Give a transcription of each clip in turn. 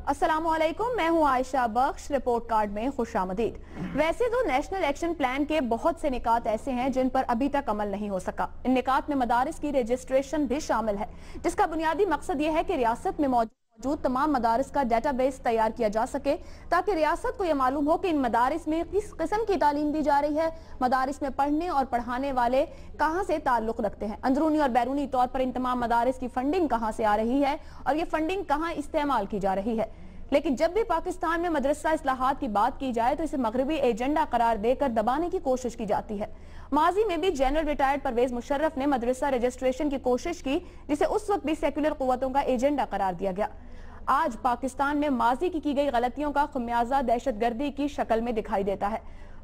السلام علیکم، میں ہوں عائشہ بخش، رپورٹ کارڈ میں خوش آمدید۔ ویسے تو نیشنل ایکشن پلان کے بہت سے نکات ایسے ہیں جن پر ابھی تک عمل نہیں ہو سکا۔ ان نکات میں مدارس کی رجسٹریشن بھی شامل ہے، جس کا بنیادی مقصد یہ ہے کہ ریاست میں موجود تمام مدارس کا ڈیٹا بیس تیار کیا جا سکے تاکہ ریاست کو یہ معلوم ہو کہ ان مدارس میں کس قسم کی تعلیم دی جا رہی ہے، مدارس میں پڑھنے اور پڑھانے والے کہاں سے تعلق رکھتے ہیں، اندرونی اور بیرونی طور پر ان تمام مدارس کی فنڈنگ کہاں سے آ رہی ہے اور یہ فنڈنگ کہاں استعمال کی جا رہی ہے۔ لیکن جب بھی پاکستان میں مدرسہ اصلاحات کی بات کی جائے تو اسے مغربی ایجنڈا قرار دے کر دبانے کی کوشش کی جاتی ہے۔ ماضی میں بھی جنرل ریٹائرڈ پرویز مشرف نے مدرسہ رجسٹریشن کی کوشش کی، جسے اس وقت بھی سیکولر قوتوں کا ایجنڈا قرار دیا گیا۔ آج پاکستان میں ماضی کی گئی غلطیوں کا خمیازہ دہشت گردی کی شکل میں دکھائی دیتا ہے۔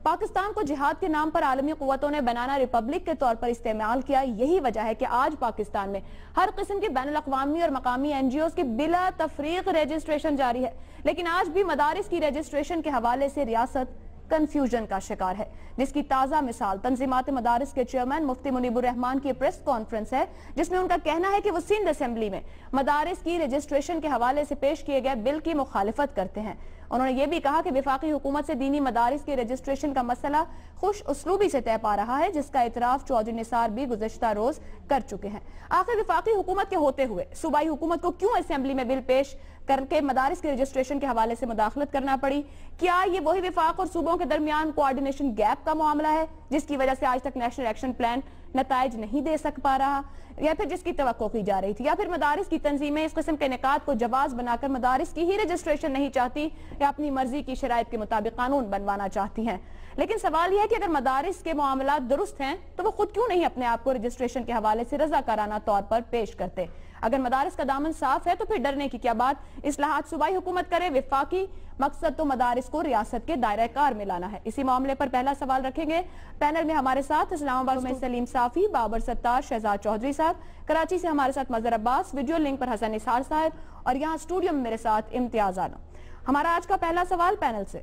پاکستان کو جہاد کے نام پر عالمی قوتوں نے بنانا ریپبلک کے طور پر استعمال کیا۔ یہی وجہ ہے کہ آج پاکستان میں ہر قسم کے بین الاقوامی اور مقامی این جی اوز کی بلا تفریق رجسٹریشن جاری ہے، لیکن آج بھی مدارس کی رجسٹریشن کے حوالے سے ریاست کنفیوژن کا شکار ہے، جس کی تازہ مثال تنظیمات مدارس کے چیئرمین مفتی منیب الرحمان کی پریس کانفرنس ہے، جس میں ان کا کہنا ہے کہ وہ سندھ اسمبلی میں مدارس کی رجسٹریشن کے حوالے سے پیش کیے گئے بل کی مخالفت کرتے ہیں۔ انہوں نے یہ بھی کہا کہ وفاقی حکومت سے دینی مدارس کی رجسٹریشن کا مسئلہ خوش اسلوبی سے طے پا رہا ہے، جس کا اعتراف چودھری نثار بھی گزشتہ روز کر چکے ہیں۔ آخر وفاقی حکومت کے ہوتے ہوئے صوبائی حکومت کو کیوں اسمبلی میں بل پیش کر کے مدارس کی رجسٹریشن کے حوالے سے مداخلت کرنا پڑی؟ کیا یہ وہی وفاق اور صوبوں کے درمیان کوارڈینیشن گیپ کا معاملہ ہے جس کی وجہ سے آج تک نیشنل ایکشن پلان نتائج نہیں دے سک پا رہا، یا پھر جس کی توقع کی جا رہی تھی، یا پھر مدارس کی تنظیمیں اس قسم کے نکات کو جواز بنا کر مدارس کی ہی رجسٹریشن نہیں چاہتی یا اپنی مرضی کی شرائط کے مطابق قانون بنوانا چاہتی ہیں؟ لیکن سوال یہ ہے کہ اگر مدارس کے معاملات درست ہیں تو وہ خود کیوں نہیں اپنے آپ کو رجسٹریشن کے حوالے سے رضاکارانہ طور پر پیش کرتے؟ اگر مدارس کا دامن صاف ہے تو پھر ڈرنے کی کیا بات؟ اصلاحات صوبائی حکومت کرے، وفاقی مقصد تو مدارس کو ریاست کے دائرہ کار میں لانا ہے۔ اسی معاملے پر پہلا سوال رکھیں گے پینل میں ہمارے ساتھ اسلام آباد میں سلیم صافی، بابر ستار، شہزاد چودھری صاحب، کراچی سے ہمارے ساتھ مظہر عباس، ویڈیو لنک پر حسن نثار صاحب، اور یہاں اسٹوڈیو میں میرے ساتھ امتیاز عالم۔ ہمارا آج کا پہلا سوال پینل سے،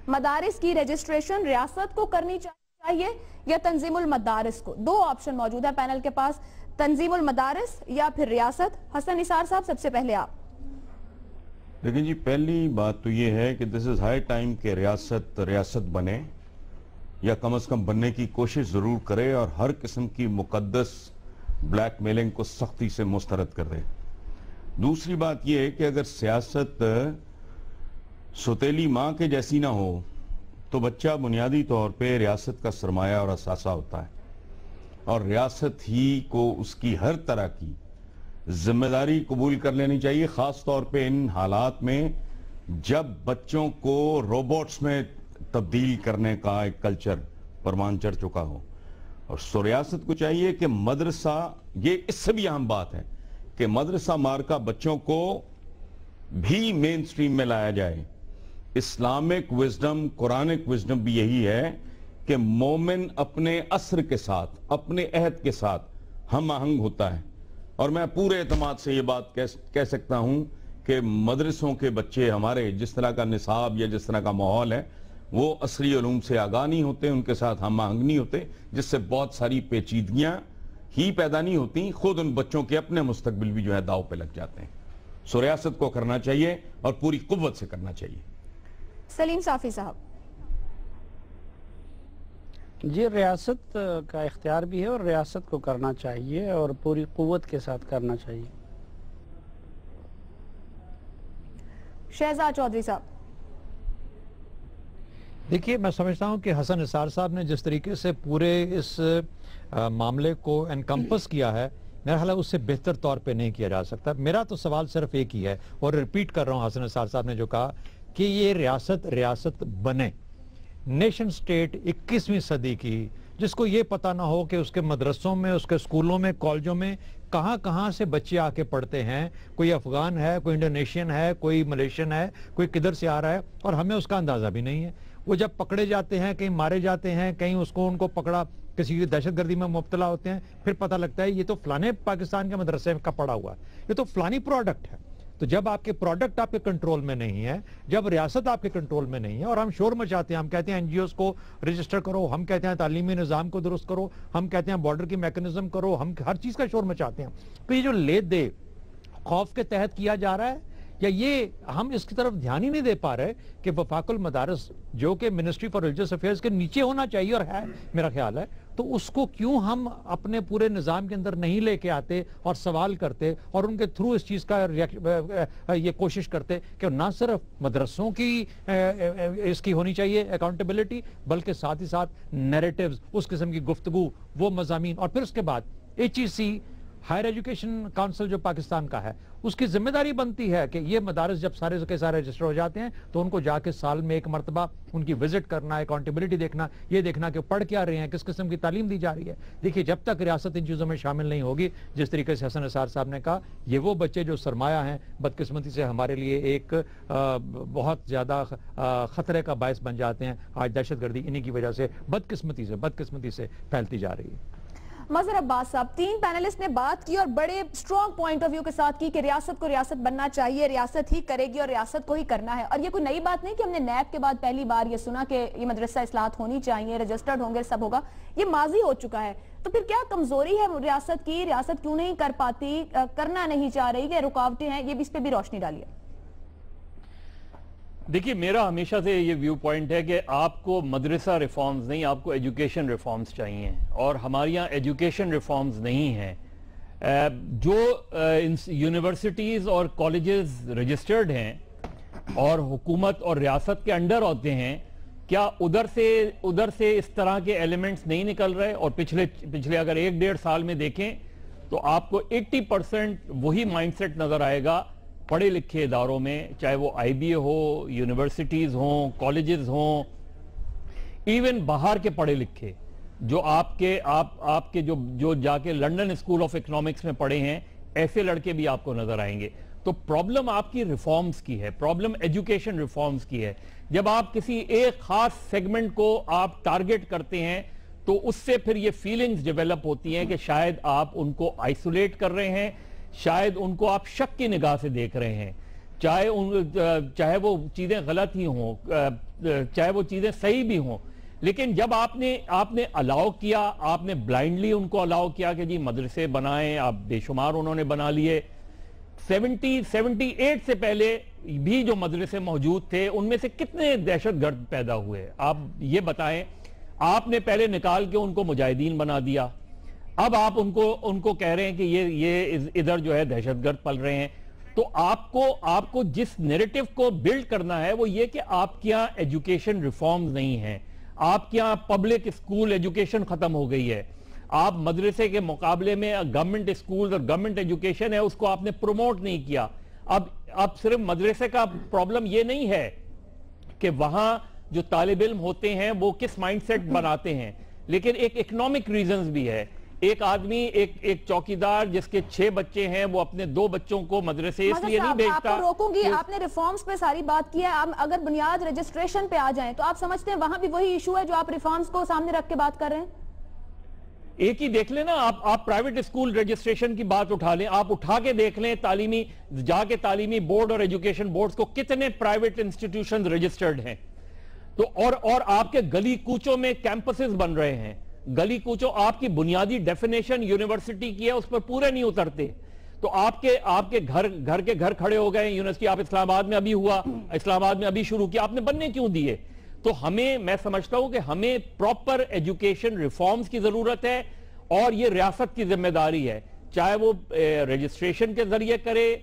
مدارس کی رجسٹریشن ریاست کو کرنی چاہیے یا تنظیم المدارس کو؟ دو آپشن موجود ہے پینل کے پاس، تنظیم المدارس یا پھر ریاست۔ حسن نثار صاحب سب سے پہلے آپ۔ لیکن جی پہلی بات تو یہ ہے کہ دس از ہائی ٹائم کہ ریاست بنے، یا کم از کم بننے کی کوشش ضرور کرے اور ہر قسم کی مقدس بلیک میلنگ کو سختی سے مسترد کر دے۔ دوسری بات یہ ہے کہ اگر سیاست ستیلی ماں کے جیسی نہ ہو تو بچہ بنیادی طور پہ ریاست کا سرمایہ اور اثاثہ ہوتا ہے، اور ریاست ہی کو اس کی ہر طرح کی ذمہ داری قبول کر لینی چاہیے، خاص طور پہ ان حالات میں جب بچوں کو روبوٹس میں تبدیل کرنے کا ایک کلچر پروان چڑھ چکا ہو۔ اور سو ریاست کو چاہیے کہ مدرسہ، یہ اس سے بھی اہم بات ہے کہ مدرسہ مارکہ بچوں کو بھی مین سٹریم میں لایا جائے۔ اسلامک وزڈم، قرآنک وزڈم بھی یہی ہے کہ مومن اپنے عصر کے ساتھ، اپنے عہد کے ساتھ ہم آہنگ ہوتا ہے، اور میں پورے اعتماد سے یہ بات کہہ سکتا ہوں کہ مدرسوں کے بچے ہمارے جس طرح کا نصاب یا جس طرح کا ماحول ہے وہ عصری علوم سے آگاہ نہیں ہوتے، ان کے ساتھ ہم آہنگ نہیں ہوتے، جس سے بہت ساری پیچیدگیاں ہی پیدا نہیں ہوتی، خود ان بچوں کے اپنے مستقبل بھی جو ہے داؤ پہ لگ جاتے ہیں۔ سو ریاست کو کرنا چاہیے اور پوری قوت سے کرنا چاہیے۔ سلیم صافی صاحب۔ جی ریاست کا اختیار بھی ہے اور ریاست کو کرنا چاہیے اور پوری قوت کے ساتھ کرنا چاہیے۔ شہزاد چودھری صاحب۔ دیکھیے میں سمجھتا ہوں کہ حسن نثار صاحب نے جس طریقے سے پورے اس معاملے کو انکمپس کیا ہے، میرا خیال ہے اس سے بہتر طور پہ نہیں کیا جا سکتا۔ میرا تو سوال صرف ایک ہی ہے اور ریپیٹ کر رہا ہوں حسن نثار صاحب نے جو کہا کہ یہ ریاست بنے۔ نیشن سٹیٹ 21ویں صدی کی، جس کو یہ پتہ نہ ہو کہ اس کے مدرسوں میں، اس کے اسکولوں میں، کالجوں میں کہاں سے بچے آ کے پڑھتے ہیں، کوئی افغان ہے، کوئی انڈونیشین ہے، کوئی ملیشین ہے، کوئی کدھر سے آ رہا ہے، اور ہمیں اس کا اندازہ بھی نہیں ہے۔ وہ جب پکڑے جاتے ہیں، کہیں مارے جاتے ہیں، کہیں ان کو پکڑا کسی دہشت گردی میں مبتلا ہوتے ہیں، پھر پتہ لگتا ہے یہ تو فلانے پاکستان کے مدرسے کا پڑا ہوا ہے، یہ تو فلانی پروڈکٹ ہے۔ تو جب آپ کے پروڈکٹ آپ کے کنٹرول میں نہیں ہے، جب ریاست آپ کے کنٹرول میں نہیں ہے، اور ہم شور مچاتے ہیں، ہم کہتے ہیں این جی اوز کو رجسٹر کرو، ہم کہتے ہیں تعلیمی نظام کو درست کرو، ہم کہتے ہیں بارڈر کی میکنزم کرو، ہم ہر چیز کا شور مچاتے ہیں، تو یہ جو لے دے خوف کے تحت کیا جا رہا ہے یا یہ ہم اس کی طرف دھیان ہی نہیں دے پا رہے کہ وفاق المدارس جو کہ منسٹری فار ریلیجس افیئرز کے نیچے ہونا چاہیے اور ہے میرا خیال ہے، تو اس کو کیوں ہم اپنے پورے نظام کے اندر نہیں لے کے آتے اور سوال کرتے اور ان کے تھرو اس چیز کا یہ کوشش کرتے کہ نہ صرف مدرسوں کی اس کی ہونی چاہیے اکاؤنٹیبلٹی، بلکہ ساتھ ہی ساتھ نیریٹیوز، اس قسم کی گفتگو، وہ مضامین، اور پھر اس کے بعد HEC ہائر ایجوکیشن کونسل جو پاکستان کا ہے، اس کی ذمہ داری بنتی ہے کہ یہ مدارس جب سارے کے سارے رجسٹر ہو جاتے ہیں تو ان کو جا کے سال میں ایک مرتبہ ان کی وزٹ کرنا، اکاؤنٹیبلٹی دیکھنا، یہ دیکھنا کہ پڑھ کیا رہے ہیں، کس قسم کی تعلیم دی جا رہی ہے۔ دیکھیے جب تک ریاست ان چیزوں میں شامل نہیں ہوگی، جس طریقے سے حسن نثار صاحب نے کہا، یہ وہ بچے جو سرمایہ ہیں بدقسمتی سے ہمارے لیے ایک بہت زیادہ خطرے کا باعث بن جاتے ہیں۔ آج دہشت گردی انہی کی وجہ سے بدقسمتی سے پھیلتی جا رہی ہے۔ مظہر عباس صاحب، 3 پینلسٹ نے بات کی اور بڑے سٹرونگ پوائنٹ آف ویو کے ساتھ کی کہ ریاست کو ریاست بننا چاہیے، ریاست ہی کرے گی اور ریاست کو ہی کرنا ہے، اور یہ کوئی نئی بات نہیں کہ ہم نے نیب کے بعد پہلی بار یہ سنا کہ یہ مدرسہ اصلاحات ہونی چاہیے، رجسٹرڈ ہوں گے، سب ہوگا، یہ ماضی ہو چکا ہے۔ تو پھر کیا کمزوری ہے ریاست کی؟ ریاست کیوں نہیں کر پاتی، کرنا نہیں چاہ رہی، کہ رکاوٹیں ہیں؟ یہ بھی اس پہ بھی روشنی ڈالیے۔ دیکھیے میرا ہمیشہ سے یہ ویو پوائنٹ ہے کہ آپ کو مدرسہ ریفارمز نہیں، آپ کو ایجوکیشن ریفارمز چاہیے، اور ہمارے یہاں ایجوکیشن ریفارمز نہیں ہیں۔ جو یونیورسٹیز اور کالجز رجسٹرڈ ہیں اور حکومت اور ریاست کے انڈر ہوتے ہیں، کیا ادھر سے اس طرح کے ایلیمنٹس نہیں نکل رہے؟ اور پچھلے اگر 1-1.5 سال میں دیکھیں تو آپ کو 80% وہی مائنڈ سیٹ نظر آئے گا پڑھے لکھے اداروں میں، چاہے وہ IBA ہو، یونیورسٹیز ہوں، کالجز ہوں، ایون باہر کے پڑھے لکھے جو آپ کے جو جا کے لنڈن اسکول آف اکنامکس میں پڑھے ہیں، ایسے لڑکے بھی آپ کو نظر آئیں گے۔ تو پرابلم آپ کی ریفارمز کی ہے، پرابلم ایجوکیشن ریفارمز کی ہے۔ جب آپ کسی ایک خاص سیگمنٹ کو آپ ٹارگٹ کرتے ہیں تو اس سے پھر یہ فیلنگز ڈیولپ ہوتی ہیں کہ شاید آپ ان کو آئسولیٹ کر رہے ہیں، شاید ان کو آپ شک کی نگاہ سے دیکھ رہے ہیں، چاہے وہ چیزیں غلط ہی ہوں، چاہے وہ چیزیں صحیح بھی ہوں۔ لیکن جب آپ نے الاؤ کیا، آپ نے بلائنڈلی ان کو الاؤ کیا کہ جی مدرسے بنائیں، آپ بے شمار انہوں نے بنا لیے۔ 78 سے پہلے بھی جو مدرسے موجود تھے ان میں سے کتنے دہشت گرد پیدا ہوئے؟ آپ یہ بتائیں۔ آپ نے پہلے نکال کے ان کو مجاہدین بنا دیا، اب آپ ان کو کہہ رہے ہیں کہ یہ ادھر جو ہے دہشت گرد پل رہے ہیں۔ تو آپ کو جس نیریٹو کو بلڈ کرنا ہے وہ یہ کہ آپ کے یہاں ایجوکیشن ریفارمز نہیں ہیں، آپ کے یہاں پبلک اسکول ایجوکیشن ختم ہو گئی ہے، آپ مدرسے کے مقابلے میں گورنمنٹ اسکولز اور گورنمنٹ ایجوکیشن ہے اس کو آپ نے پروموٹ نہیں کیا۔ اب صرف مدرسے کا پرابلم یہ نہیں ہے کہ وہاں جو طالب علم ہوتے ہیں وہ کس مائنڈ سیٹ بناتے ہیں، لیکن ایک اکنامک ریزنز بھی ہے۔ ایک آدمی ایک چوکیدار جس کے 6 بچے ہیں وہ اپنے 2 بچوں کو مدرسے اس لیے نہیں بھیجتا۔ آپ کو روکوں گی، آپ نے ریفارمز پہ ساری بات کی ہے، اگر بنیاد رجسٹریشن پہ آ جائیں تو آپ سمجھتے ہیں وہاں بھی وہی ایشو ہے جو آپ ریفارمز کو سامنے رکھ کے بات کر رہے ہیں؟ ایک ہی دیکھ لیں نا، آپ پرائیویٹ اسکول رجسٹریشن کی بات اٹھا لیں، آپ اٹھا کے دیکھ لیں تعلیمی بورڈ اور ایجوکیشن بورڈز کو کتنے پرائیویٹ انسٹیٹیوشنز رجسٹرڈ ہیں۔ تو اور آپ کے گلی کوچوں میں کیمپسز بن رہے ہیں، گلی کوچوں آپ کی بنیادی ڈیفینیشن یونیورسٹی کی ہے اس پر پورے نہیں اترتے۔ تو آپ کے گھر کھڑے ہو گئے، یونیورسٹی آپ اسلام آباد میں ابھی ہوا، اسلام آباد میں ابھی شروع کیا، آپ نے بننے کیوں دیے؟ تو میں سمجھتا ہوں کہ ہمیں پراپر ایجوکیشن ریفارمز کی ضرورت ہے، اور یہ ریاست کی ذمہ داری ہے، چاہے وہ رجسٹریشن کے ذریعے کرے،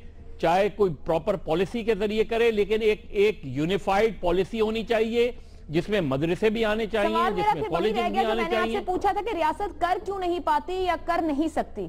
چاہے کوئی پراپر پالیسی کے ذریعے کرے، لیکن ایک یونیفائیڈ پالیسی ہونی چاہیے جس میں مدرسے بھی آنے چاہیے، جس میں کالجز بھی آنے چاہیے۔ میں نے آپ سے پوچھا تھا کہ ریاست کر کیوں نہیں پاتی یا کر نہیں سکتی؟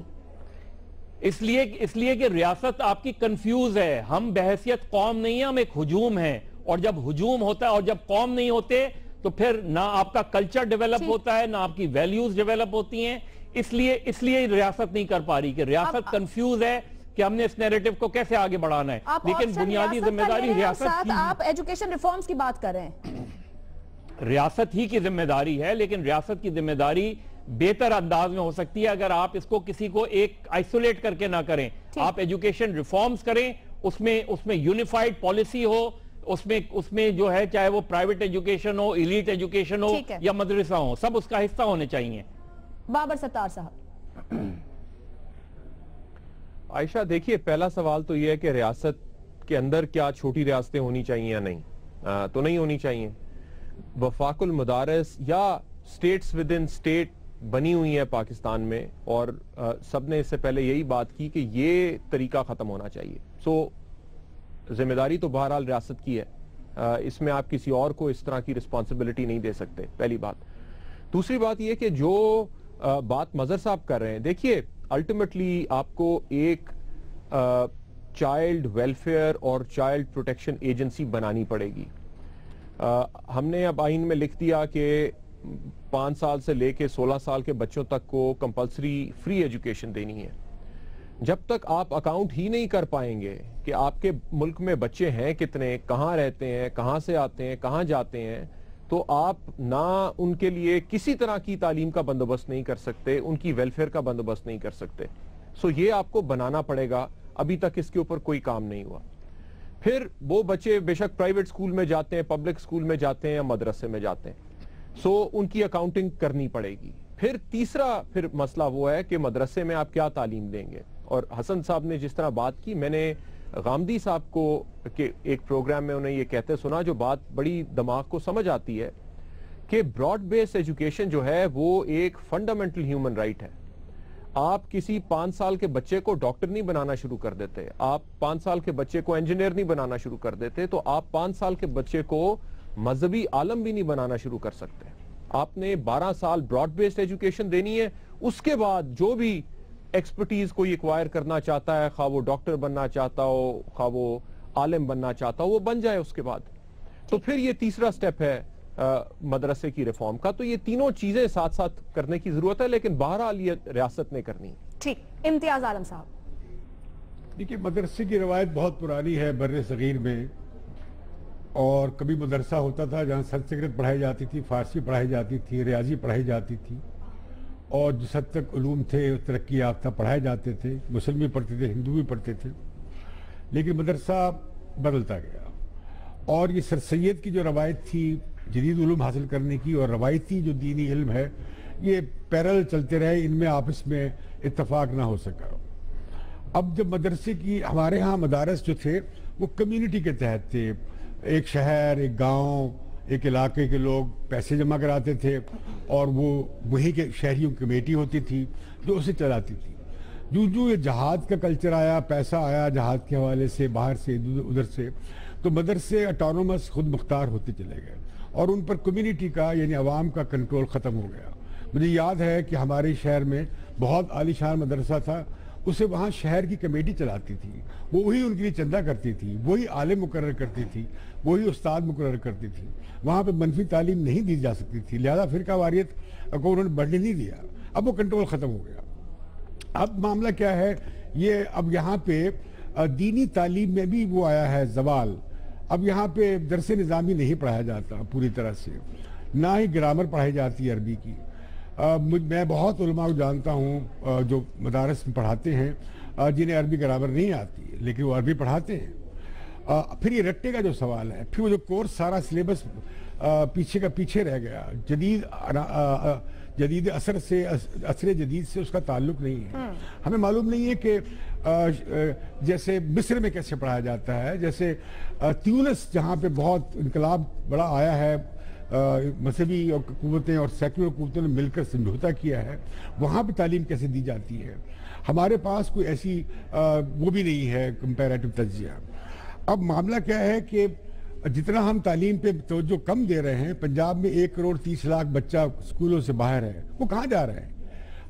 اس لیے کہ ریاست آپ کی کنفیوز ہے۔ ہم بحیثیت قوم نہیں ہیں، ہم ایک ہجوم ہیں، اور جب ہجوم ہوتا ہے اور جب قوم نہیں ہوتے تو پھر نہ آپ کا کلچر ڈیولپ ہوتا ہے، نہ آپ کی ویلیوز ڈیولپ ہوتی ہیں۔ اس لیے ریاست نہیں کر پا رہی کہ ریاست کنفیوز ہے کہ ہم نے اس نیریٹو کو کیسے آگے بڑھانا ہے، لیکن بنیادی ذمہ داری ریاست کی۔ آپ ایجوکیشن ریفارمز کی بات کر رہے ہیں، ریاست ہی کی ذمہ داری ہے، لیکن ریاست کی ذمہ داری بہتر انداز میں ہو سکتی ہے اگر آپ اس کو کسی کو ایک آئسولیٹ کر کے نہ کریں۔ آپ ایجوکیشن ریفارمز کریں، اس میں یونیفائیڈ پالیسی ہو، اس میں جو ہے چاہے وہ پرائیویٹ ایجوکیشن ہو، ایلیٹ ایجوکیشن ہو یا مدرسہ ہو، سب اس کا حصہ ہونے چاہیے۔ بابر ستار صاحب۔ عائشہ دیکھیے، پہلا سوال تو یہ ہے کہ ریاست کے اندر کیا چھوٹی ریاستیں ہونی چاہیے یا نہیں؟ تو نہیں ہونی چاہیے. وفاق المدارس یا اسٹیٹس ود ان اسٹیٹ بنی ہوئی ہے پاکستان میں، اور سب نے اس سے پہلے یہی بات کی کہ یہ طریقہ ختم ہونا چاہیے. سو ذمہ داری تو بہرحال ریاست کی ہے، اس میں آپ کسی اور کو اس طرح کی رسپانسبلٹی نہیں دے سکتے، پہلی بات. دوسری بات یہ کہ جو بات مظہر صاحب کر رہے ہیں، دیکھیے الٹیمیٹلی آپ کو ایک چائلڈ ویلفیئر اور چائلڈ پروٹیکشن ایجنسی بنانی پڑے گی. ہم نے اب آئین میں لکھ دیا کہ 5 سال سے لے کے 16 سال کے بچوں تک کو کمپلسری فری ایجوکیشن دینی ہے. جب تک آپ اکاؤنٹ ہی نہیں کر پائیں گے کہ آپ کے ملک میں بچے ہیں کتنے، کہاں رہتے ہیں، کہاں سے آتے ہیں، کہاں جاتے ہیں، تو آپ نہ ان کے لیے کسی طرح کی تعلیم کا بندوبست نہیں کر سکتے، ان کی ویلفیئر کا بندوبست نہیں کر سکتے. سو یہ آپ کو بنانا پڑے گا. ابھی تک اس کے اوپر کوئی کام نہیں ہوا. پھر وہ بچے بے شک پرائیویٹ سکول میں جاتے ہیں، پبلک سکول میں جاتے ہیں یا مدرسے میں جاتے ہیں، سو ان کی اکاؤنٹنگ کرنی پڑے گی. پھر تیسرا مسئلہ وہ ہے کہ مدرسے میں آپ کیا تعلیم دیں گے. اور حسن صاحب نے جس طرح بات کی، میں نے غامدی صاحب کو ایک پروگرام میں انہیں یہ کہتے سنا جو بات بڑی دماغ کو سمجھ آتی ہے کہ براڈ بیس ایجوکیشن جو ہے وہ ایک فنڈامنٹل ہیومن رائٹ ہے. آپ کسی 5 سال کے بچے کو ڈاکٹر نہیں بنانا شروع کر دیتے، آپ 5 سال کے بچے کو انجینئر نہیں بنانا شروع کر دیتے، تو آپ 5 سال کے بچے کو مذہبی عالم بھی نہیں بنانا شروع کر سکتے. آپ نے 12 سال براڈ بیسڈ ایجوکیشن دینی ہے. اس کے بعد جو بھی ایکسپرٹیز کوئی ایکوائر کرنا چاہتا ہے، خواہ وہ ڈاکٹر بننا چاہتا ہو، خواہ وہ عالم بننا چاہتا ہو، وہ بن جائے اس کے بعد. تو پھر یہ تیسرا سٹیپ ہے مدرسے کی ریفارم کا. تو یہ تینوں چیزیں ساتھ ساتھ کرنے کی ضرورت ہے، لیکن بہرحال یہ ریاست نے کرنی. ٹھیک. امتیاز عالم صاحب. دیکھیے مدرسے کی روایت بہت پرانی ہے بر صغیر میں، اور کبھی مدرسہ ہوتا تھا جہاں سنسکرت پڑھائی جاتی تھی، فارسی پڑھائی جاتی تھی، ریاضی پڑھائی جاتی تھی، اور جس حد تک علوم تھے ترقی یافتہ پڑھائے جاتے تھے. مسلم بھی پڑھتے تھے، ہندو بھی پڑھتے تھے. لیکن مدرسہ بدلتا گیا، اور یہ سر سید کی جو روایت تھی جدید علوم حاصل کرنے کی اور روایتی جو دینی علم ہے، یہ پیرل چلتے رہے، ان میں آپس میں اتفاق نہ ہو سکا. اب جب مدرسے کی ہمارے ہاں مدارس جو تھے وہ کمیونٹی کے تحت تھے. ایک شہر، ایک گاؤں، ایک علاقے کے لوگ پیسے جمع کراتے تھے، اور وہ وہی کے شہریوں کی کمیٹی ہوتی تھی جو اسے چلاتی تھی. جو یہ جہاد کا کلچر آیا، پیسہ آیا جہاد کے حوالے سے باہر سے ادھر سے، تو مدرسے اٹانومس خود مختار ہوتے چلے گئے، اور ان پر کمیونٹی کا یعنی عوام کا کنٹرول ختم ہو گیا. مجھے یاد ہے کہ ہمارے شہر میں بہت عالی شان مدرسہ تھا، اسے وہاں شہر کی کمیٹی چلاتی تھی، وہی ان کے لیے چندہ کرتی تھی، وہی عالم مقرر کرتی تھی، وہی استاد مقرر کرتی تھی. وہاں پہ منفی تعلیم نہیں دی جا سکتی تھی، لہذا فرقہ واریت کو انہوں نے بڑھنے نہیں دیا. اب وہ کنٹرول ختم ہو گیا. اب معاملہ کیا ہے، یہ اب یہاں پہ دینی تعلیم میں بھی وہ آیا ہے زوال. اب یہاں پہ درس نظامی نہیں پڑھایا جاتا پوری طرح سے، نہ ہی گرامر پڑھائی جاتی ہے عربی کی. میں بہت علماء کو جانتا ہوں جو مدارس میں پڑھاتے ہیں جنہیں عربی گرامر نہیں آتی، لیکن وہ عربی پڑھاتے ہیں. پھر یہ رٹے کا جو سوال ہے، پھر وہ جو کورس سارا سلیبس پیچھے کا پیچھے رہ گیا. جدید عصر جدید سے اس کا تعلق نہیں ہے. ہمیں معلوم نہیں ہے کہ جیسے مصر میں کیسے پڑھایا جاتا ہے، جیسے تیونس جہاں پہ بہت انقلاب بڑا آیا ہے، مذہبی اور قوتیں اور سیکولر قوتوں نے مل کر سمجھوتا کیا ہے، وہاں پہ تعلیم کیسے دی جاتی ہے. ہمارے پاس کوئی ایسی وہ بھی نہیں ہے کمپیریٹو تجزیہ. اب معاملہ کیا ہے کہ جتنا ہم تعلیم پہ توجہ کم دے رہے ہیں، پنجاب میں 1,30,00,000 بچہ اسکولوں سے باہر ہے، وہ کہاں جا رہے ہیں؟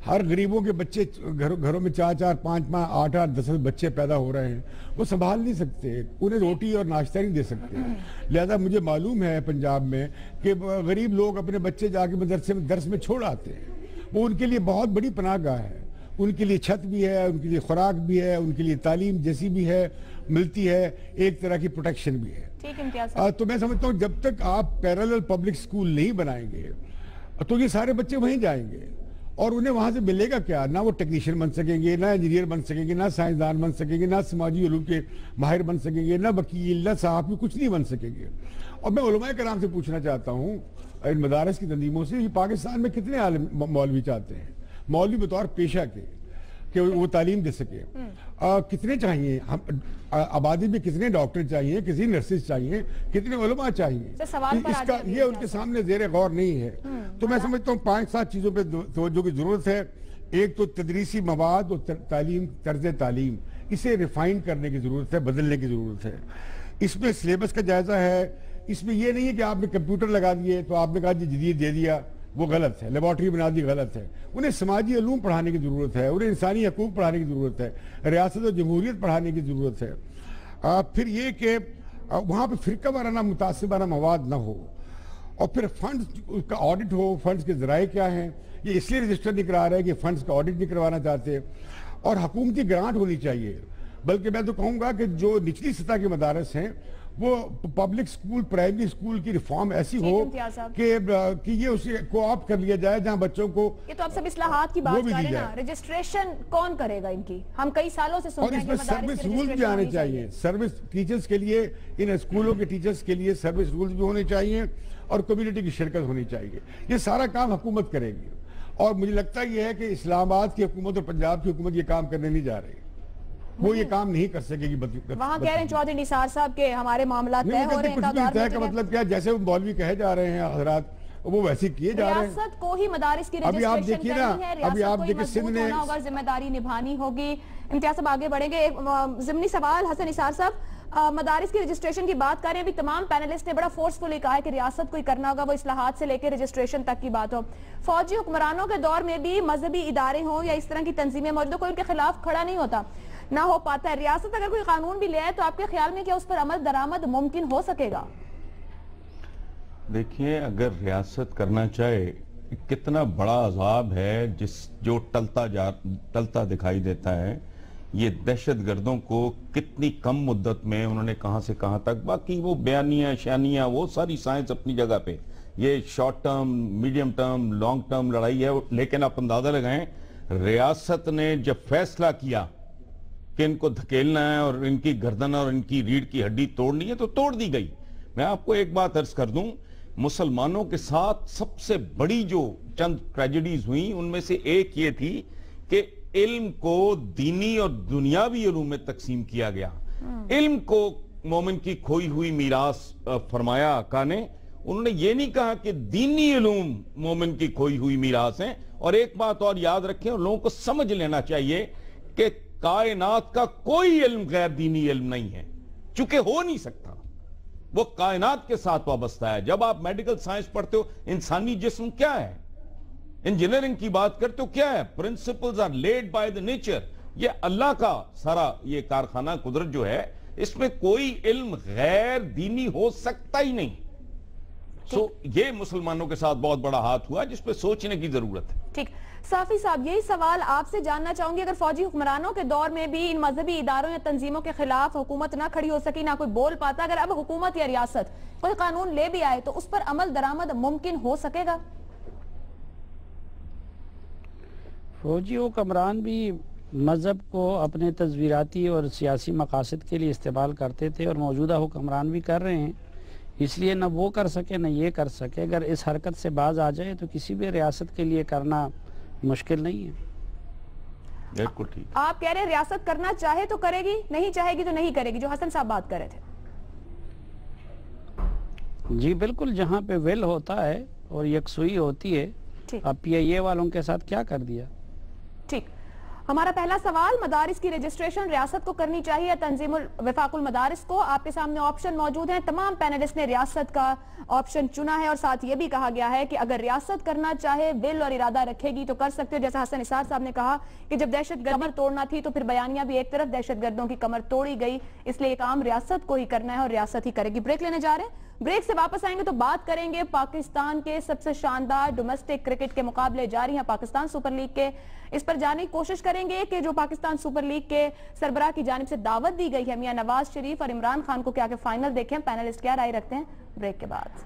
ہر غریبوں کے بچے گھروں میں 4-4 5 ماہ 8-8 10 بچے پیدا ہو رہے ہیں، وہ سنبھال نہیں سکتے، انہیں روٹی اور ناشتہ نہیں دے سکتے. لہذا مجھے معلوم ہے پنجاب میں کہ غریب لوگ اپنے بچے جا کے مدرسے میں درس میں چھوڑ آتے ہیں. وہ ان کے لیے بہت بڑی پناہ گاہ ہے. ان کے لیے چھت بھی ہے، ان کے لیے خوراک بھی ہے، ان کے لیے تعلیم جیسی بھی ہے ملتی ہے، ایک طرح کی پروٹیکشن بھی ہے. تو میں سمجھتا ہوں جب تک آپ پیرالل پبلک سکول نہیں بنائیں گے تو یہ سارے بچے وہیں جائیں گے، اور انہیں وہاں سے ملے گا کیا؟ نہ وہ ٹیکنیشین بن سکیں گے، نہ انجینئر بن سکیں گے، نہ سائنسدان بن سکیں گے، نہ سماجی علوم کے ماہر بن سکیں گے، نہ وکیل، نہ صحافی، کچھ نہیں بن سکیں گے. اور میں علماء کرام سے پوچھنا چاہتا ہوں ان مدارس کی تنظیموں سے، یہ پاکستان میں کتنے عالم مولوی چاہتے ہیں، مولوی بطور پیشہ کے، کہ وہ تعلیم دے سکے. کتنے چاہیے, آبادی میں کتنے ڈاکٹر چاہیے, کتنی نرسز چاہیے, کتنے علماء چاہیے, اس کا یہ ان کے سامنے زیر غور نہیں ہے. تو میں سمجھتا ہوں 5-7 چیزوں پہ توجہ کی ضرورت ہے. ایک تو تدریسی مواد اور تعلیم, طرز تعلیم, اسے ریفائن کرنے کی ضرورت ہے, بدلنے کی ضرورت ہے. اس میں سلیبس کا جائزہ ہے. اس میں یہ نہیں ہے کہ آپ نے کمپیوٹر لگا دیے تو آپ نے کہا جی جدید دے دیا, وہ غلط ہے. لیبارٹری بنا دی, غلط ہے. انہیں سماجی علوم پڑھانے کی ضرورت ہے, انہیں انسانی حقوق پڑھانے کی ضرورت ہے, ریاست و جمہوریت پڑھانے کی ضرورت ہے. پھر یہ کہ وہاں پہ فرقہ وارانہ متعصبانہ مواد نہ ہو, اور پھر فنڈز کا آڈٹ ہو. فنڈز کے ذرائع کیا ہیں, یہ اس لیے رجسٹر نہیں کرا رہے کہ فنڈز کا آڈٹ نہیں کروانا چاہتے. اور حکومتی گرانٹ ہونی چاہیے. بلکہ میں تو کہوں گا کہ جو نچلی سطح کے مدارس ہیں وہ پبلک سکول, پرائمری سکول کی ریفارم ایسی ہو کہ یہ اسے کو آپ کر لیا جائے جہاں بچوں کو. یہ تو آپ سب اصلاحات کی بات کر رہے ہیں نا, رجسٹریشن کون کرے گا ان کی؟ ہم کئی سالوں سے سن رہے ہیں کہ مدارس سروس رول بھی آنے چاہیے. سروس ٹیچرز کے لیے, ان اسکولوں کے ٹیچرز کے لیے سروس رولز بھی ہونے چاہیے, اور کمیونٹی کی شرکت ہونی چاہیے. یہ سارا کام حکومت کرے گی, اور مجھے لگتا یہ ہے کہ اسلام آباد کی حکومت اور پنجاب کی حکومت یہ کام کرنے نہیں جا رہی. وہ یہ کام نہیں کر سکے گی. وہاں کہہ رہے ہیں چودھری نثار صاحب کے ہمارے معاملات طے ہو رہے ہیں. طے کا مطلب کیا, جیسے وہ مولوی کہے جا رہے ہیں حضرات, وہ ویسے کیے جا رہے ہیں. ریاست کو ہی مدارس کی رجسٹریشن کرنی ہے, ریاست کو ہی مضبوط ہونا ہوگا, ذمہ داری نبھانی ہوگی. امتیاز صاحب آگے بڑھیں گے. ضمنی سوال حسن نثار صاحب, مدارس کی رجسٹریشن کی بات کریں, ابھی تمام پینلسٹ نے بڑا فورسفلی کہا ہے کہ ریاست کو ہی کرنا ہوگا, وہ اصلاحات سے لے کے رجسٹریشن تک کی بات ہو. فوجی حکمرانوں کے دور میں بھی مذہبی ادارے ہوں یا اس طرح کی تنظیمیں موجود ہوں, کوئی ان کے خلاف کھڑا نہیں ہوتا, نہ ہو پاتا ہے. ریاست اگر کوئی قانون بھی لے آئے تو آپ کے خیال میں کیا اس پر عمل درآمد ممکن ہو سکے گا؟ دیکھیے, اگر ریاست کرنا چاہے, کتنا بڑا عذاب ہے جو ٹلتا دکھائی دیتا ہے. یہ دہشت گردوں کو کتنی کم مدت میں انہوں نے کہاں سے کہاں تک, باقی وہ بیانیاں شانیاں وہ ساری سائنس اپنی جگہ پہ, یہ short term, medium term, long term لڑائی ہے. لیکن آپ اندازہ لگائیں, ریاست نے جب فیصلہ کیا کہ ان کو دھکیلنا ہے اور ان کی گردن اور ان کی ریڑھ کی ہڈی توڑنی ہے تو توڑ دی گئی. میں آپ کو ایک بات عرض کر دوں, مسلمانوں کے ساتھ سب سے بڑی جو چند ٹریجڈیز ہوئیں ان میں سے ایک یہ تھی کہ علم کو دینی اور دنیاوی علوم میں تقسیم کیا گیا. علم کو مومن کی کھوئی ہوئی میراث فرمایا آقا نے. انہوں نے یہ نہیں کہا کہ دینی علوم مومن کی کھوئی ہوئی میراث ہیں. اور ایک بات اور یاد رکھیں, اور لوگوں کو سمجھ لینا چاہیے کہ کائنات کا کوئی علم غیر دینی علم نہیں ہے, چونکہ ہو نہیں سکتا. وہ کائنات کے ساتھ وابستہ ہے. جب آپ میڈیکل سائنس پڑھتے ہو, انسانی جسم کیا ہے, انجینئرنگ کی بات کرتے ہو کیا ہے, principles are led by the nature. یہ اللہ کا سارا یہ کارخانہ قدرت جو ہے, اس میں کوئی علم غیر دینی ہو سکتا ہی نہیں. یہ مسلمانوں کے ساتھ بہت بڑا ہاتھ ہوا جس پہ سوچنے کی ضرورت ہے. ٹھیک, صافی صاحب یہی سوال آپ سے جاننا چاہوں گی, اگر فوجی حکمرانوں کے دور میں بھی ان مذہبی اداروں یا تنظیموں کے خلاف حکومت نہ کھڑی ہو سکی, نہ کوئی بول پاتا, اگر اب حکومت یا ریاست کوئی قانون لے بھی آئے تو اس پر عمل درآمد ممکن ہو سکے گا؟ فوجی حکمران بھی مذہب کو اپنے تصویراتی اور سیاسی مقاصد کے لیے استعمال کرتے تھے, اور موجودہ حکمران بھی کر رہے ہیں. اس لیے نہ وہ کر سکے نہ یہ کر سکے. اگر اس حرکت سے باز آ جائے تو کسی بھی ریاست کے لیے کرنا مشکل نہیں ہے. بالکل ٹھیک. آپ کہہ رہے ہیں ریاست کرنا چاہے تو کرے گی, نہیں چاہے گی تو نہیں کرے گی, جو حسن صاحب بات کر رہے تھے. جی بالکل, جہاں پہ ول ہوتا ہے اور یکسوئی ہوتی ہے. اب پی آئی اے والوں کے ساتھ کیا کر دیا. ٹھیک, ہمارا پہلا سوال, مدارس کی رجسٹریشن ریاست کو کرنی چاہیے تنظیم وفاق المدارس کو؟ آپ کے سامنے آپشن موجود ہیں. تمام پینلسٹ نے ریاست کا آپشن چنا ہے, اور ساتھ یہ بھی کہا گیا ہے کہ اگر ریاست کرنا چاہے, ول اور ارادہ رکھے گی تو کر سکتے ہو. جیسا حسن نثار صاحب نے کہا کہ جب دہشت گرد کمر توڑنا تھی تو پھر بیانیہ بھی ایک طرف, دہشت گردوں کی کمر توڑی گئی, اس لیے یہ کام ریاست کو ہی کرنا ہے اور ریاست ہی کرے گی. بریک لینے جا رہے ہیں, بریک سے واپس آئیں گے تو بات کریں گے پاکستان کے سب سے شاندار ڈومیسٹک کرکٹ کے مقابلے جاری ہیں پاکستان سپر لیگ کے. اس پر جانے کی کوشش کریں گے کہ جو پاکستان سپر لیگ کے سربراہ کی جانب سے دعوت دی گئی ہے میاں نواز شریف اور عمران خان کو, کیا کہ فائنل دیکھیں, پینلسٹ کیا رائے رکھتے ہیں. بریک کے بعد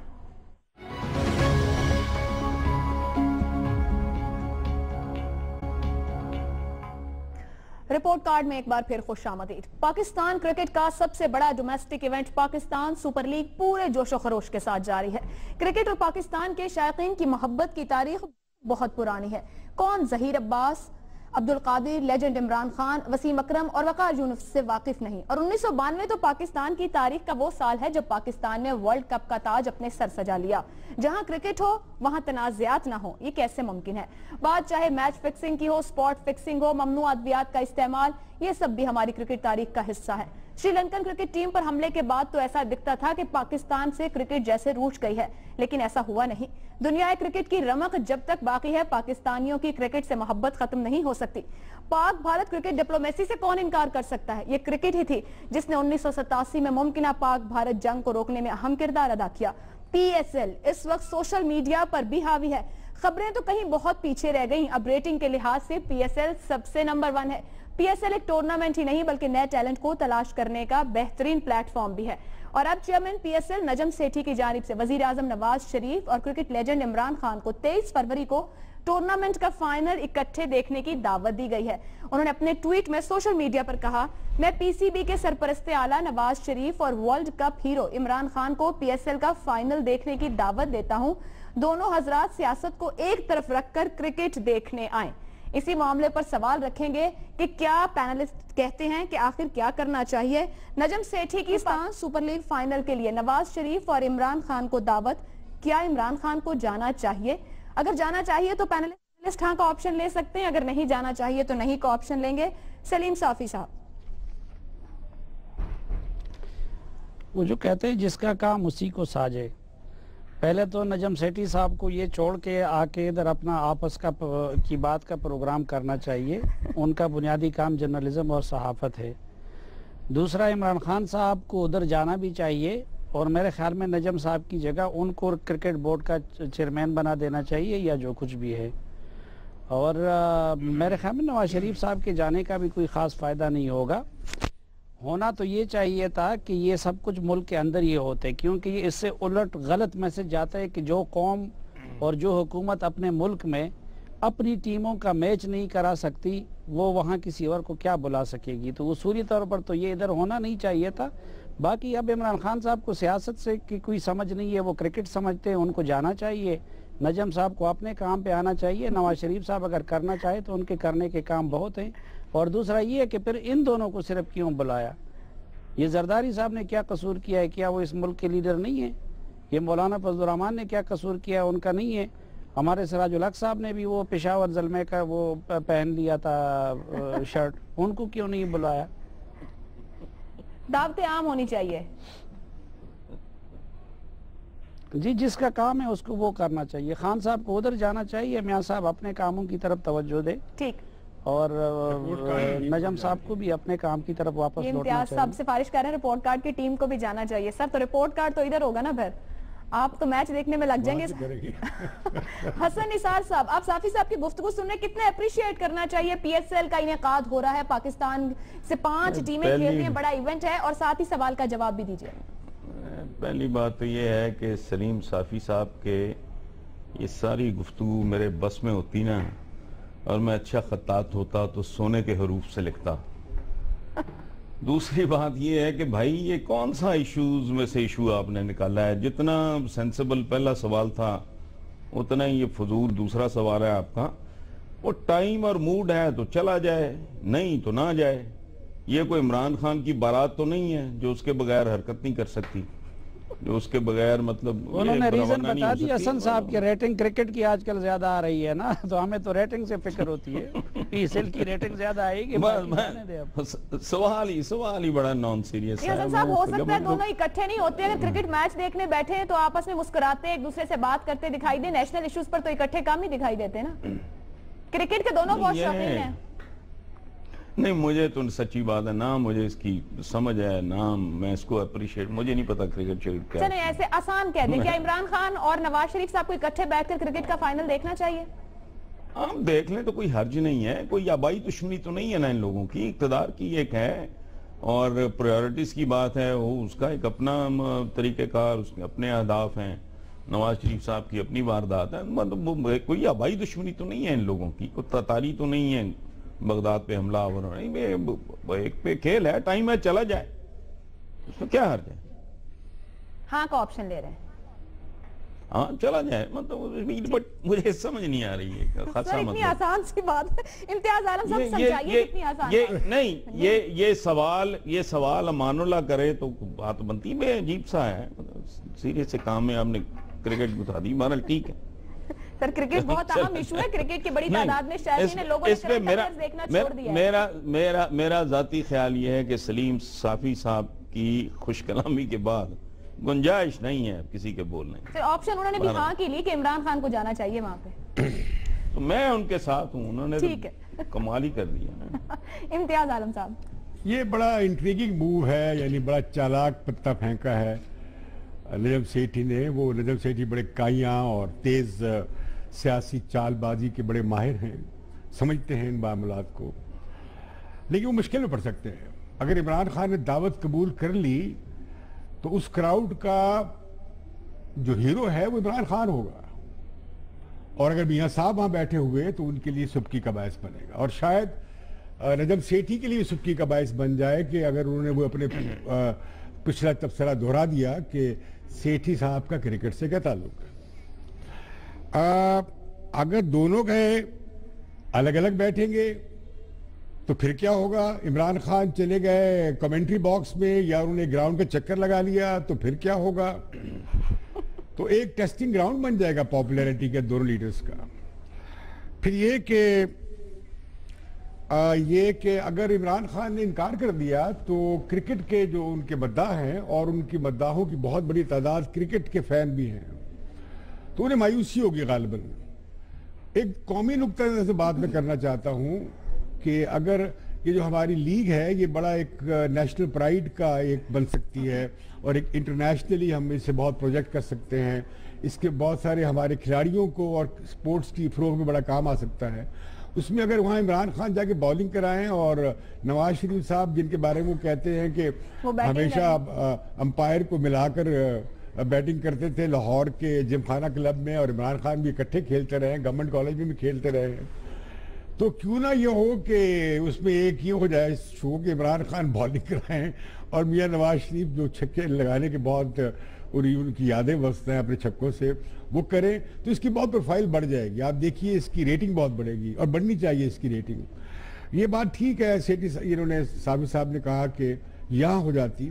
رپورٹ کارڈ میں ایک بار پھر خوش آمدید. پاکستان کرکٹ کا سب سے بڑا domestic event Pakistan super league پورے جوش و خروش کے ساتھ جاری ہے. کرکٹ اور پاکستان کے شائقین کی محبت کی تاریخ بہت پرانی ہے. کون ظہیر عباس, عبدالقادر، لیجنڈ عمران خان، وسیم اکرم اور وقار یونس سے واقف نہیں. اور 1992 تو پاکستان کی تاریخ کا وہ سال ہے جب پاکستان نے ورلڈ کپ کا تاج اپنے سر سجا لیا. جہاں کرکٹ ہو وہاں تنازعات نہ ہو، یہ کیسے ممکن ہے؟ بات چاہے میچ فکسنگ کی ہو، سپورٹ فکسنگ ہو، ممنوع ادویات کا استعمال، یہ سب بھی ہماری کرکٹ تاریخ کا حصہ ہے. شری لنکن کرکٹ ٹیم پر حملے کے بعد تو ایسا دکھتا تھا کہ پاکستان سے کرکٹ جیسے روٹھ گئی ہے، لیکن ایسا ہوا نہیں. دنیا کرکٹ کی رمق جب تک باقی ہے، پاکستانیوں کی کرکٹ سے محبت ختم نہیں ہو سکتی. پاک بھارت کرکٹ ڈپلومیسی سے کون انکار کر سکتا ہے؟ یہ کرکٹ ہی تھی جس نے 1987 میں ممکنہ پاک بھارت جنگ کو روکنے میں اہم کردار ادا کیا. پی ایس ایل اس وقت سوشل میڈیا پر بھی حاوی ہے. خبریں تو کہیں بہت پیچھے رہ گئیں، اب ریٹنگ کے لحاظ سے پی ایس ایل سب سے نمبر 1 ہے. پی ایس ایل ایک ٹورنامنٹ ہی نہیں بلکہ نئے ٹیلنٹ کو تلاش کرنے کا بہترین پلیٹ فارم بھی ہے. اور اب chairman P S L Najam Sethi کی جانب سے وزیر اعظم نواز شریف اور کرکٹ لیجنڈ عمران خان کو 23 فروری کو ٹورنامنٹ کا فائنل اکٹھے دیکھنے کی دعوت دی گئی ہے. انہوں نے اپنے ٹویٹ میں سوشل میڈیا پر کہا، میں پی سی بی کے سرپرست اعلیٰ نواز شریف اور world cup hero Imran Khan کو پی ایس ایل کا فائنل دیکھنے کی دعوت دیتا ہوں. دونوں حضرات سیاست کو ایک طرف رکھ کر کرکٹ دیکھنے آئیں. اسی معاملے پر سوال رکھیں گے کہ کیا پینلسٹ کہتے ہیں کہ آخر کیا کرنا چاہیے. نجم سیٹھی کی سپر لیگ فائنل کے لیے نواز شریف اور عمران خان کو دعوت، کیا عمران خان کو جانا چاہیے؟ اگر جانا چاہیے تو پینلسٹ ہاں کا آپشن لے سکتے ہیں، اگر نہیں جانا چاہیے تو نہیں کا آپشن لیں گے. سلیم صافی صاحب. وہ جو کہتے ہیں جس کا کام اسی کو ساجے. پہلے تو نجم سیٹھی صاحب کو یہ چھوڑ کے آ کے ادھر اپنا آپس کی بات کا پروگرام کرنا چاہیے. ان کا بنیادی کام جرنلزم اور صحافت ہے. دوسرا، عمران خان صاحب کو ادھر جانا بھی چاہیے اور میرے خیال میں نجم صاحب کی جگہ ان کو کرکٹ بورڈ کا چیئرمین بنا دینا چاہیے یا جو کچھ بھی ہے. اور میرے خیال میں نواز شریف صاحب کے جانے کا بھی کوئی خاص فائدہ نہیں ہوگا. ہونا تو یہ چاہیے تھا کہ یہ سب کچھ ملک کے اندر ہی ہوتے، کیونکہ یہ اس سے الٹ غلط میسج جاتا ہے کہ جو قوم اور جو حکومت اپنے ملک میں اپنی ٹیموں کا میچ نہیں کرا سکتی وہ وہاں کسی اور کو کیا بلا سکے گی. تو اصولی طور پر تو یہ ادھر ہونا نہیں چاہیے تھا. باقی اب عمران خان صاحب کو سیاست سے کوئی سمجھ نہیں ہے، وہ کرکٹ سمجھتے ہیں، ان کو جانا چاہیے. نجم صاحب کو اپنے کام پہ آنا چاہیے. نواز شریف صاحب اگر کرنا چاہے تو ان کے کرنے کے کام بہت ہیں. اور دوسرا یہ ہے کہ پھر ان دونوں کو صرف کیوں بلایا؟ یہ زرداری صاحب نے کیا قصور کیا ہے؟ کیا وہ اس ملک کے لیڈر نہیں ہیں؟ یہ مولانا فضل الرحمان نے کیا قصور کیا ہے؟ ان کا نہیں ہے. ہمارے سراج الحق صاحب نے بھی وہ پشاور زلمے کا وہ پہن لیا تھا شرٹ، ان کو کیوں نہیں بلایا؟ دعوتیں عام ہونی چاہیے. جی، جس کا کام ہے اس کو وہ کرنا چاہیے. خان صاحب کو ادھر جانا چاہیے، میاں صاحب اپنے کاموں کی طرف توجہ دے. ٹھیک. اور نجم صاحب کو بھی اپنے کام کی طرف واپس لوٹنا چاہیے. امتیاز صاحب سفارش کر رہے ہیں رپورٹ کارڈ کی ٹیم کو بھی جانا چاہیے. سر تو رپورٹ کارڈ تو ادھر ہوگا نا، پھر آپ تو میچ دیکھنے میں لگ جائیں گے. حسن نثار صاحب، آپ صافی صاحب کی گفتگو سننے کتنے اپریشیٹ کرنا چاہیے. پی ایس ایل کا انعقاد ہو رہا ہے، پاکستان سے 5 ٹیمیں کھیل رہی ہیں، بڑا ایونٹ ہے، اور ساتھ ہی سوال کا جواب بھی دیجیے. پہلی بات تو یہ ہے کہ سلیم صافی صاحب کے یہ ساری گفتگو میرے بس میں ہوتی نا، اور میں اچھا خطاط ہوتا تو سونے کے حروف سے لکھتا. دوسری بات یہ ہے کہ بھائی یہ کون سا ایشوز میں سے ایشو آپ نے نکالا ہے؟ جتنا سینسیبل پہلا سوال تھا اتنا ہی یہ فضول دوسرا سوال ہے آپ کا. وہ ٹائم اور موڈ ہے تو چلا جائے، نہیں تو نہ جائے. یہ کوئی عمران خان کی بارات تو نہیں ہے جو اس کے بغیر حرکت نہیں کر سکتی، جو اس کے بغیر مطلب انہوں نے ریزن بتا دی حسن صاحب کی ریٹنگ کرکٹ کی آج کل زیادہ آ رہی ہے نا، تو ہمیں تو ریٹنگ سے فکر ہوتی ہے. پی ایس ایل کی ریٹنگ زیادہ آئے گی. سوال ہی بڑا نان سیریس ہے. حسن صاحب، ہو سکتا ہے دونوں اکٹھے نہیں ہوتے، اگر کرکٹ میچ دیکھنے بیٹھے ہیں تو آپس میں مسکراتے ایک دوسرے سے بات کرتے دکھائی دیں. نیشنل ایشوز پر تو اکٹھے کام نہیں دکھائی دیتے نا. کرکٹ کے دونوں بہت شوقین ہیں. نہیں، مجھے تو سچی بات ہے نا، مجھے اس کی سمجھ ہے نا، میں اس کو اپریشیٹ، مجھے نہیں پتا کرکٹ شرکت کیا. چلیں ایسے آسان کہہ دیں، کیا عمران خان اور نواز شریف صاحب کو اکٹھے بیٹھ کر کرکٹ کا فائنل دیکھنا چاہیے؟ آپ دیکھ لیں تو کوئی حرج نہیں ہے. کوئی آبائی دشمنی تو نہیں ہے نا ان لوگوں کی. اقتدار کی ایک ہے اور پریورٹیز کی بات ہے، وہ اس کا ایک اپنا طریقہ کار، اس کے اپنے اہداف ہیں. نواز شریف صاحب کی اپنی واردات ہے. مطلب کوئی آبائی دشمنی تو نہیں ہے ان لوگوں کی. کوئی تتاری تو نہیں ہے بغداد پہ حملہ آور. ایک پہ کھیل ہے، ٹائم ہے، چلا جائے، اس میں کیا حرج ہے. ہاں کا آپشن لے رہے ہیں. ہاں چلا جائے مطلب بٹ مجھے سمجھ نہیں آ رہی ہے خاصا اتنی مطلب آسان سی بات ہے امتیاز عالم صاحب سمجھائیے کتنی آسان یہ نہیں یہ سوال امان اللہ کرے تو بات بنتی ہے عجیب سا ہے سیریس سے کام میں آپ نے کرکٹ بتا دی بہرحال ٹھیک ہے سر کرکٹ بہت اہم ایشو ہے کرکٹ کی بڑی تعداد میں شائقین ہیں لوگوں نے کرنٹ افیئرز دیکھنا چھوڑ دیا ہے میرا ذاتی خیال یہ ہے کہ سلیم صافی صاحب کی خوش کلامی کے بعد گنجائش نہیں ہے کسی کے بولنے سر آپشن انہوں نے بھی ہاں کی لی کہ عمران خان کو جانا چاہیے وہاں پہ تو میں ان کے ساتھ ہوں انہوں نے ٹھیک ہے کمال ہی کر دیا امتیاز عالم صاحب یہ بڑا انٹریگنگ موو ہے یعنی بڑا چالاک پتہ پھینکا ہے نجم سیٹھی نے وہ نجم سیٹھی بڑے کائیاں اور تیز سیاسی چال بازی کے بڑے ماہر ہیں سمجھتے ہیں ان معاملات کو لیکن وہ مشکل میں پڑ سکتے ہیں اگر عمران خان نے دعوت قبول کر لی تو اس کراؤڈ کا جو ہیرو ہے وہ عمران خان ہوگا اور اگر میاں صاحب وہاں بیٹھے ہوئے تو ان کے لیے سبکی کا باعث بنے گا اور شاید نجم سیٹھی کے لیے سبکی کا باعث بن جائے کہ اگر انہوں نے وہ اپنے پچھلا تبصرہ دہرا دیا کہ سیٹھی صاحب کا کرکٹ سے کیا تعلق ہے اگر دونوں گئے الگ الگ بیٹھیں گے تو پھر کیا ہوگا عمران خان چلے گئے کمنٹری باکس میں یا انہوں نے گراؤنڈ کا چکر لگا لیا تو پھر کیا ہوگا تو ایک ٹیسٹنگ گراؤنڈ بن جائے گا پاپولیرٹی کے دونوں لیڈرز کا پھر یہ کہ اگر عمران خان نے انکار کر دیا تو کرکٹ کے جو ان کے مداح ہیں اور ان کی مداحوں کی بہت بڑی تعداد کرکٹ کے فین بھی ہیں تو انہیں مایوسی ہوگی غالباً ایک قومی نقطہ نظر سے بات میں کرنا چاہتا ہوں کہ اگر یہ جو ہماری لیگ ہے یہ بڑا ایک نیشنل پرائیڈ کا ایک بن سکتی ہے اور ایک انٹرنیشنلی ہم اس سے بہت پروجیکٹ کر سکتے ہیں اس کے بہت سارے ہمارے کھلاڑیوں کو اور سپورٹس کی فروغ میں بڑا کام آ سکتا ہے اس میں اگر وہاں عمران خان جا کے بالنگ کرائیں اور نواز شریف صاحب جن کے بارے میں وہ کہتے ہیں کہ ہمیشہ امپائر کو ملا کر بیٹنگ کرتے تھے لاہور کے جم خانہ کلب میں اور عمران خان بھی اکٹھے کھیلتے رہے ہیں گورنمنٹ کالج میں بھی کھیلتے رہے ہیں تو کیوں نہ یہ ہو کہ اس میں ایک یہ ہو جائے شو کہ عمران خان بالنگ کرائیں اور میاں نواز شریف جو چھکے لگانے کے بہت ان کی یادیں وسط ہیں اپنے چھکوں سے وہ کریں تو اس کی بہت پروفائل بڑھ جائے گی آپ دیکھیے اس کی ریٹنگ بہت بڑھے گی اور بڑھنی چاہیے اس کی ریٹنگ یہ بات ٹھیک ہے سیٹھی انہوں نے صاحب نے کہا کہ یہاں ہو جاتی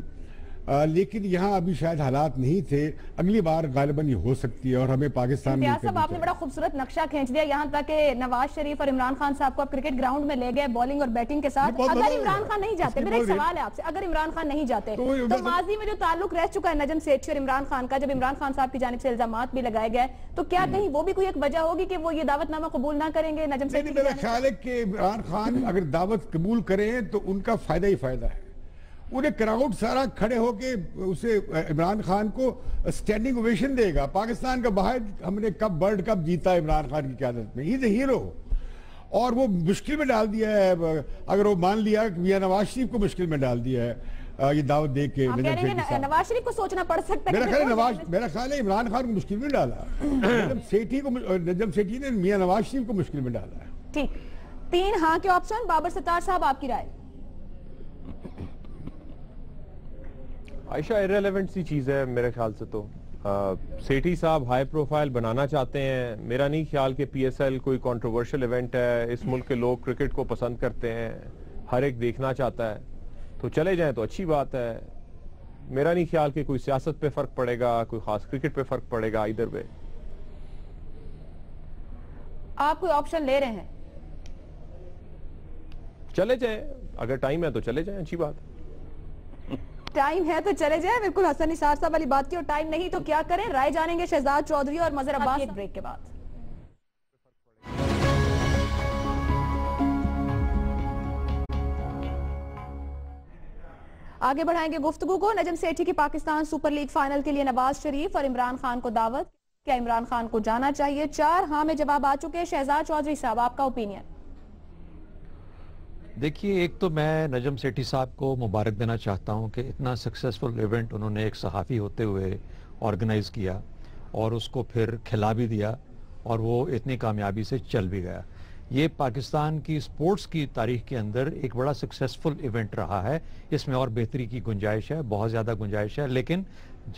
لیکن یہاں ابھی شاید حالات نہیں تھے اگلی بار غالباً یہ ہو سکتی ہے اور ہمیں پاکستان میں صاحب آپ نے بڑا خوبصورت نقشہ کھینچ دیا یہاں تک کہ نواز شریف اور عمران خان صاحب کو آپ کرکٹ گراؤنڈ میں لے گئے بولنگ اور بیٹنگ کے ساتھ اگر عمران خان نہیں جاتے میرا ایک سوال ہے آپ سے اگر عمران خان نہیں جاتے تو ماضی میں جو تعلق رہ چکا ہے نجم سیٹھی اور عمران خان کا جب عمران خان صاحب کی جانب سے الزامات بھی لگائے گئے تو کیا کہیں وہ بھی کوئی ایک وجہ ہوگی کہ وہ یہ دعوت نامہ قبول نہ کریں گے نجم سیٹھی میرا خیال ہے کہ عمران خان اگر دعوت قبول کریں تو ان کا فائدہ ہی فائدہ ہے انہیں کراؤڈ سارا کھڑے ہو کے اسے عمران خان کو سٹینڈنگ اویشن دے گا پاکستان کا باہر ہم نے کب ورلڈ کپ جیتا عمران خان کی قیادت میں ہی از اے ہیرو اور وہ مشکل میں ڈال دیا ہے اگر وہ مان لیا کہ میاں نواز شریف کو مشکل میں ڈال دیا ہے یہ دعوت دے کے نواز شریف کو سوچنا پڑ سکتا ہے میرا خیال ہے عمران خان کو مشکل میں ڈالا نجم سیٹھی نے میاں نواز شریف کو مشکل میں ڈالا ہے ٹھیک 3 ہاں کے آپشن بابر ستار صاحب آپ کی رائے عائشہ irrelevant سی چیز ہے میرے خیال سے تو سیٹھی صاحب ہائی پروفائل بنانا چاہتے ہیں میرا نہیں خیال کہ پی ایس ایل کوئی کنٹروورشل ایونٹ ہے اس ملک کے لوگ کرکٹ کو پسند کرتے ہیں ہر ایک دیکھنا چاہتا ہے تو چلے جائیں تو اچھی بات ہے میرا نہیں خیال کہ کوئی سیاست پہ فرق پڑے گا کوئی خاص کرکٹ پہ فرق پڑے گا ادھر پہ آپ کوئی آپشن لے رہے ہیں چلے جائیں اگر ٹائم ہے تو چلے جائیں اچھی بات ٹائم ہے تو چلے جائیں بالکل حسن نثار صاحب والی بات کی اور ٹائم نہیں تو کیا کریں رائے جانیں گے شہزاد چودھری اور مظہر عباس ایک بریک کے بعد آگے بڑھائیں گے گفتگو کو نجم سیٹھی کی پاکستان سپر لیگ فائنل کے لیے نواز شریف اور عمران خان کو دعوت کیا عمران خان کو جانا چاہیے 4 ہاں میں جواب آ چکے شہزاد چودھری صاحب آپ کا اوپینین دیکھیے ایک تو میں نجم سیٹھی صاحب کو مبارک دینا چاہتا ہوں کہ اتنا سکسیسفل ایونٹ انہوں نے ایک صحافی ہوتے ہوئے آرگنائز کیا اور اس کو پھر کھلا بھی دیا اور وہ اتنی کامیابی سے چل بھی گیا یہ پاکستان کی سپورٹس کی تاریخ کے اندر ایک بڑا سکسیسفل ایونٹ رہا ہے. اس میں اور بہتری کی گنجائش ہے, بہت زیادہ گنجائش ہے, لیکن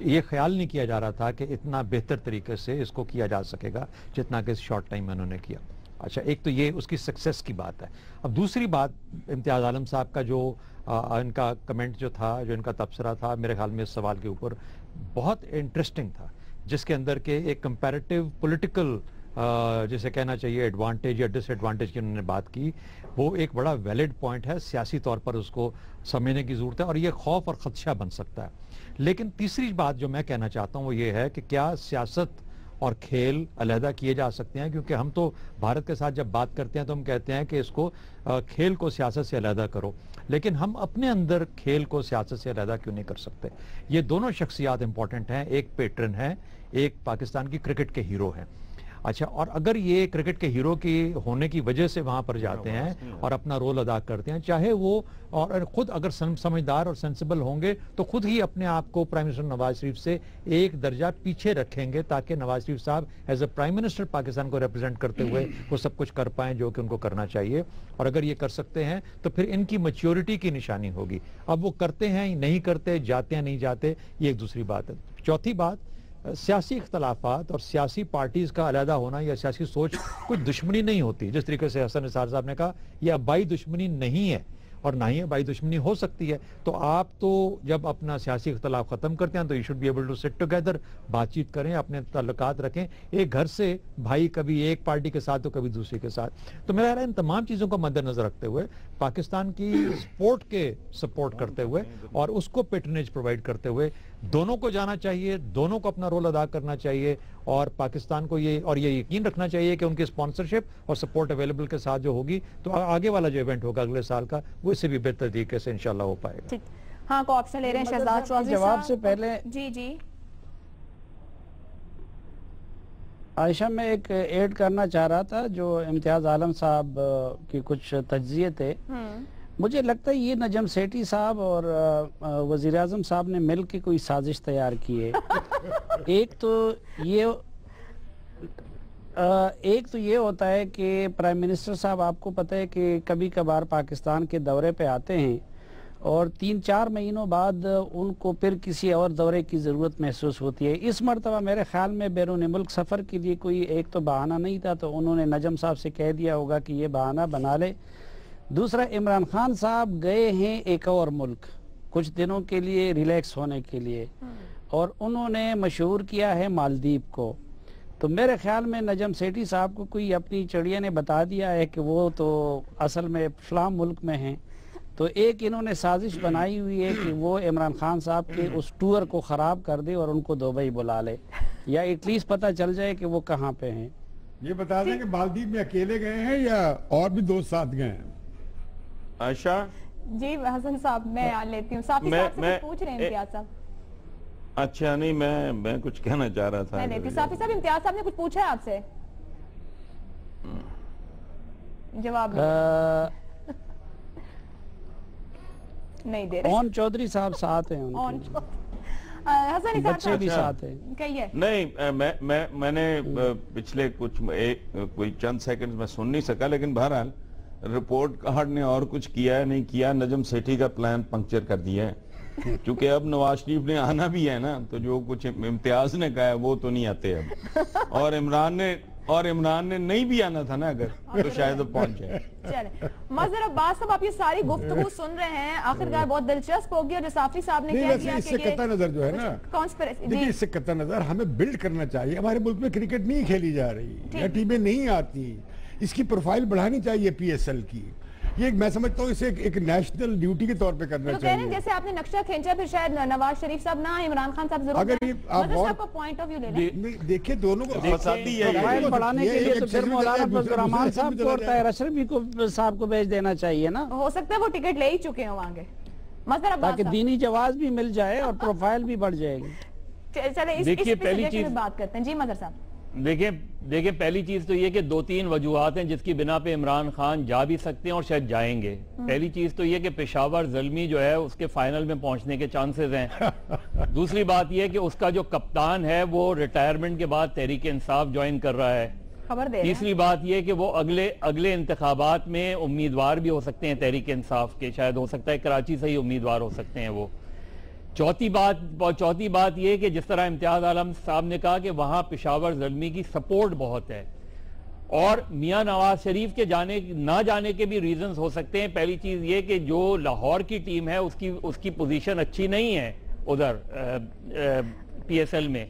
یہ خیال نہیں کیا جا رہا تھا کہ اتنا بہتر طریقے سے اس کو کیا جا سکے گا جتنا کہ اس شارٹ ٹائم میں انہوں نے کیا. اچھا, ایک تو یہ اس کی سکسیس کی بات ہے. اب دوسری بات, امتیاز عالم صاحب کا جو ان کا کمنٹ جو تھا, جو ان کا تبصرہ تھا, میرے خیال میں اس سوال کے اوپر بہت انٹرسٹنگ تھا, جس کے اندر کہ ایک کمپیریٹیو پولیٹیکل جسے کہنا چاہیے ایڈوانٹیج یا ڈس ایڈوانٹیج کی انہوں نے بات کی, وہ ایک بڑا ویلڈ پوائنٹ ہے. سیاسی طور پر اس کو سمجھنے کی ضرورت ہے اور یہ خوف اور خدشہ بن سکتا ہے. لیکن تیسری بات جو میں کہنا چاہتا ہوں وہ یہ ہے کہ کیا سیاست اور کھیل علیحدہ کیے جا سکتے ہیں؟ کیونکہ ہم تو بھارت کے ساتھ جب بات کرتے ہیں تو ہم کہتے ہیں کہ اس کو کھیل کو سیاست سے علیحدہ کرو, لیکن ہم اپنے اندر کھیل کو سیاست سے علیحدہ کیوں نہیں کر سکتے؟ یہ دونوں شخصیات امپورٹنٹ ہیں. ایک پیٹرن ہے, ایک پاکستان کی کرکٹ کے ہیرو ہیں. اچھا, اور اگر یہ کرکٹ کے ہیرو کی ہونے کی وجہ سے وہاں پر جاتے ہیں اور اپنا رول ادا کرتے ہیں, چاہے وہ اور خود اگر سمجھدار اور سینسیبل ہوں گے تو خود ہی اپنے آپ کو پرائم منسٹر نواز شریف سے ایک درجہ پیچھے رکھیں گے, تاکہ نواز شریف صاحب as a prime minister Pakistan کو ریپرزینٹ کرتے ہوئے وہ سب کچھ کر پائیں جو کہ ان کو کرنا چاہیے. اور اگر یہ کر سکتے ہیں تو پھر ان کی میچیورٹی کی نشانی ہوگی. اب وہ کرتے ہیں نہیں کرتے, جاتے ہیں نہیں جاتے, یہ ایک دوسری بات ہے. چوتھی بات, سیاسی اختلافات اور سیاسی پارٹیز کا علیحدہ ہونا یا سیاسی سوچ کوئی دشمنی نہیں ہوتی. جس طریقے سے حسن نثار صاحب نے کہا, یہ آبائی دشمنی نہیں ہے اور نہ ہی آبائی دشمنی ہو سکتی ہے. تو آپ تو جب اپنا سیاسی اختلاف ختم کرتے ہیں تو you should be able to sit together, بات چیت کریں, اپنے تعلقات رکھیں. ایک گھر سے بھائی کبھی ایک پارٹی کے ساتھ تو کبھی دوسری کے ساتھ. تو میرا خیال ہے ان تمام چیزوں کو مد نظر رکھتے ہوئے, پاکستان کی سپورٹ کے سپورٹ کرتے ہوئے اور اس کو پیٹرنیج پرووائڈ کرتے ہوئے, دونوں کو جانا چاہیے, دونوں کو اپنا رول ادا کرنا چاہیے, اور پاکستان کو یہ یقین رکھنا چاہیے کہ ان کی اسپانسرشپ اور سپورٹ اویلیبل کے ساتھ جو ہوگی تو آگے والا جو ایونٹ ہوگا اگلے سال کا, وہ اس سے بھی بہتر طریقے سے انشاءاللہ ہو پائے گا. ہاں, کو آپشن لے رہے ہیں شہزاد چودھری صاحب. جواب سے پہلے جی عائشہ, میں ایک ایڈ کرنا چاہ رہا تھا جو امتیاز عالم صاحب کی کچھ تجزیے تھے. مجھے لگتا ہے یہ نجم سیٹھی صاحب اور وزیر اعظم صاحب نے مل کے کوئی سازش تیار کی ہے. ایک تو یہ ہوتا ہے کہ پرائم منسٹر صاحب, آپ کو پتہ ہے کہ کبھی کبھار پاکستان کے دورے پہ آتے ہیں اور 3-4 مہینوں بعد ان کو پھر کسی اور دورے کی ضرورت محسوس ہوتی ہے. اس مرتبہ میرے خیال میں بیرون ملک سفر کے لیے کوئی ایک تو بہانہ نہیں تھا, تو انہوں نے نجم صاحب سے کہہ دیا ہوگا کہ یہ بہانہ بنا لے. دوسرا, عمران خان صاحب گئے ہیں ایک اور ملک کچھ دنوں کے لیے ریلیکس ہونے کے لیے, اور انہوں نے مشہور کیا ہے مالدیپ کو. تو میرے خیال میں نجم سیٹھی صاحب کو کوئی اپنی چڑیا نے بتا دیا ہے کہ وہ تو اصل میں فلاں ملک میں ہیں. تو ایک انہوں نے سازش بنائی ہوئی ہے کہ وہ عمران خان صاحب کے اس ٹور کو خراب کر دے اور ان کو دبئی بلا لے, یا ایٹ لیسٹ پتہ چل جائے کہ وہ کہاں پہ ہیں. یہ بتا دیں کہ مالدیپ میں اکیلے گئے ہیں یا اور بھی دوست ساتھ گئے ہیں؟ عائشہ جی حسن صاحب, میں لیتی ہوں. صافی صاحب سے پوچھ رہے ہیں امتیاز صاحب. اچھا, نہیں میں کچھ کہنا چاہ رہا تھا. میں لیتی ہوں. صافی صاحب, امتیاز صاحب نے کچھ پوچھا ہے آپ سے, جواب نہیں دے رہے. اون چودھری صاحب ساتھ ہیں, حسن بچے بھی ساتھ ہیں. نہیں, میں نے پچھلے کوئی چند سیکنڈز میں سن نہیں سکا, لیکن بہرحال رپورٹ کارڈ نے اور کچھ کیا ہے نہیں کیا, نجم سیٹھی کا پلان پنکچر کر دیا ہے. چونکہ اب نواز شریف نے آنا بھی ہے نا, تو جو کچھ امتیاز نے کہا ہے وہ تو نہیں آتے اب, اور عمران نے نہیں بھی آنا تھا نا اگر, تو شاید اب پہنچ جائے. چلیں مظہر عباس صاحب, آپ یہ ساری گفتگو سن رہے ہیں, آخرکار بہت دلچسپ ہوگی, اور جو صافی صاحب نے کہہ دیا اس سے قطع نظر جو ہے نا, دیکھیں اس سے قطع نظر ہمیں بلڈ کرنا چاہیے. ہمارے ملک میں کرکٹ نہیں کھیلی جا رہی, یا ٹیمیں نہیں آتی, اس کی پروفائل بڑھانی چاہیے پی ایس ایل کی. یہ میں سمجھتا ہوں اسے ایک نیشنل ڈیوٹی کے طور پہ کرنا چاہیے. جیسے آپ نے نقشہ کھینچا, پھر شاید نواز شریف صاحب نہ, عمران خان صاحب ضرور, اگر آپ صاحب کا پوائنٹ آف ویو لے لیں. دیکھیں دونوں کو پروفائل بڑھانے کے لیے تو پھر مولانا فضل الرحمان صاحب کو اور طاہر اشرفی صاحب کو بھیج دینا چاہیے نا. ہو سکتا ہے وہ ٹکٹ لے ہی چکے ہوں وہاں کے, تاکہ دینی جواز بھی مل جائے اور پروفائل بھی بڑھ جائے گی. چلیں اس پہ بات کرتے ہیں. جی مظہر صاحب, دیکھیں پہلی چیز تو یہ کہ 2-3 وجوہات ہیں جس کی بنا پہ عمران خان جا بھی سکتے ہیں اور شاید جائیں گے. پہلی چیز تو یہ کہ پشاور زلمی جو ہے اس کے فائنل میں پہنچنے کے چانسز ہیں. دوسری بات یہ کہ اس کا جو کپتان ہے وہ ریٹائرمنٹ کے بعد تحریک انصاف جوائن کر رہا ہے, خبر دے رہے ہیں۔ تیسری بات یہ کہ وہ اگلے انتخابات میں امیدوار بھی ہو سکتے ہیں تحریک انصاف کے، شاید ہو سکتا ہے کراچی سے ہی امیدوار ہو سکتے ہیں وہ۔ چوتھی بات یہ کہ جس طرح امتیاز عالم صاحب نے کہا کہ وہاں پشاور زلمی کی سپورٹ بہت ہے، اور میاں نواز شریف کے نہ جانے کے بھی ریزنز ہو سکتے ہیں۔ پہلی چیز یہ کہ جو لاہور کی ٹیم ہے اس کی پوزیشن اچھی نہیں ہے ادھر پی ایس ایل میں،